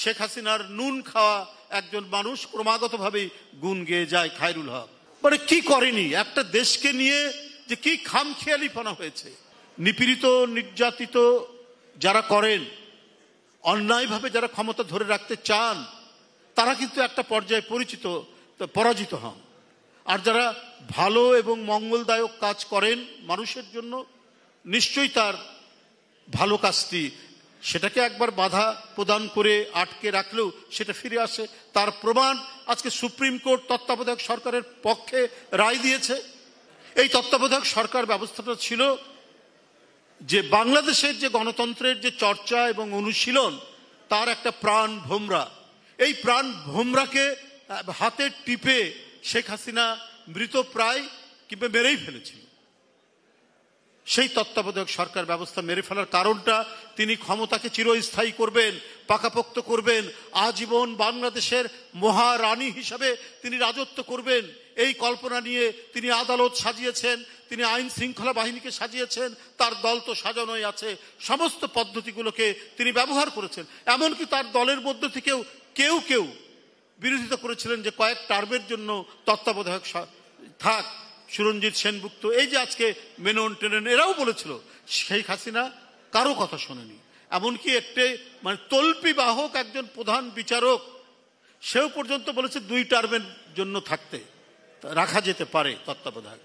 শেখ হাসিনার নুন খাওয়া একজন মানুষ ক্রমাগতভাবে গুণ গেয়ে যায় খায়রুল হক। মানে কি করেনি একটা দেশকে নিয়ে, যে কি খামখেয়ালিপনা হয়েছে। নিপীড়িত নির্যাতিত যারা করেন, অন্যায়ভাবে যারা ক্ষমতা ধরে রাখতে চান, তারা কিন্তু একটা পর্যায়ে পরাজিত হন। আর যারা ভালো এবং মঙ্গলদায়ক কাজ করেন মানুষের জন্য, নিশ্চয়ই তার ভালো কাজটি সেটাকে একবার বাধা প্রদান করে আটকে রাখলেও সেটা ফিরে আসে। তার প্রমাণ আজকে সুপ্রিম কোর্ট তত্ত্বাবধায়ক সরকারের পক্ষে রায় দিয়েছে। এই তত্ত্বাবধায়ক সরকার ব্যবস্থাটা ছিল যে বাংলাদেশের যে গণতন্ত্রের যে চর্চা এবং অনুশীলন, তার একটা প্রাণ ভোমরা। এই প্রাণ ভোমরাকে হাতে টিপে শেখ হাসিনা মৃতপ্রায় কিংবা মেরেই ফেলেছিল। সেই তত্ত্বাবধায়ক সরকার ব্যবস্থা মেরে ফেলার কারণটা, তিনি ক্ষমতাকে চিরস্থায়ী করবেন, পাকাপোক্ত করবেন, আজীবন বাংলাদেশের মহারানী হিসাবে তিনি রাজত্ব করবেন, এই কল্পনা নিয়ে তিনি আদালত সাজিয়েছেন, তিনি আইন শৃঙ্খলা বাহিনীকে সাজিয়েছেন, তার দল তো সাজানোই আছে। সমস্ত পদ্ধতিগুলোকে তিনি ব্যবহার করেছেন। এমনকি তার দলের মধ্য থেকেও কেউ কেউ বিরোধিতা করেছিলেন যে কয়েক টার্মের জন্য তত্ত্বাবধায়ক থাক, সুরঞ্জিত সেনগুপ্ত, এই যে আজকে মেনন টেনন, এরাও বলেছিল। শেখ হাসিনা কারো কথা শোনেনি। এমনকি একটি তল্পি বাহক একজন প্রধান বিচারক, সেও পর্যন্ত বলেছে 2 টার্মের জন্য রাখা যেতে পারে তত্ত্বাবধায়ক।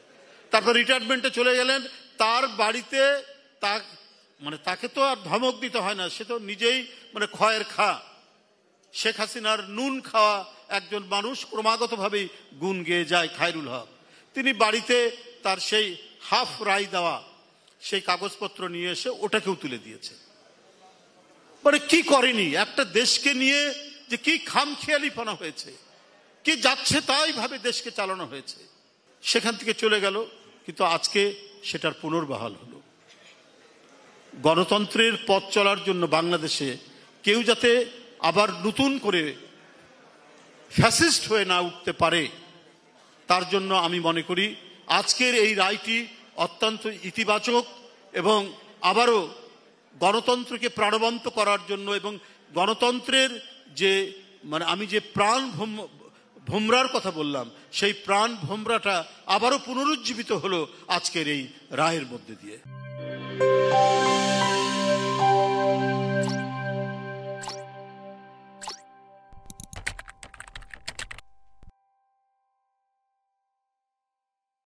তারপর রিটায়ারমেন্টে চলে গেলেন। তার বাড়িতে তাকে তো আর ধমক দিতে হয় না, সে তো নিজেই খয়ের খা। শেখ হাসিনার নুন খাওয়া একজন মানুষ ক্রমাগতভাবেই গুণ গেয়ে যায় খায়রুল হক। তিনি বাড়িতে তার সেই হাফ রায় দেওয়া সেই কাগজপত্র নিয়ে এসে ওটাকেও তুলে দিয়েছে। কি করেনি একটা দেশকে নিয়ে, যে কি খামখেয়ালিপনা হয়েছে, কি যাচ্ছে তাই ভাবে দেশকে চালানো হয়েছে। সেখান থেকে চলে গেল, কিন্তু আজকে সেটার পুনর্বহাল হলো। গণতন্ত্রের পথ চলার জন্য বাংলাদেশে কেউ যাতে আবার নতুন করে ফ্যাসিস্ট হয়ে না উঠতে পারে, তার জন্য আমি মনে করি আজকের এই রায়টি অত্যন্ত ইতিবাচক এবং আবারও গণতন্ত্রকে প্রাণবন্ত করার জন্য এবং গণতন্ত্রের যে আমি যে প্রাণ ভোমরার কথা বললাম, সেই প্রাণ ভোমরাটা আবারও পুনরুজ্জীবিত হলো আজকের এই রায়ের মধ্যে দিয়ে।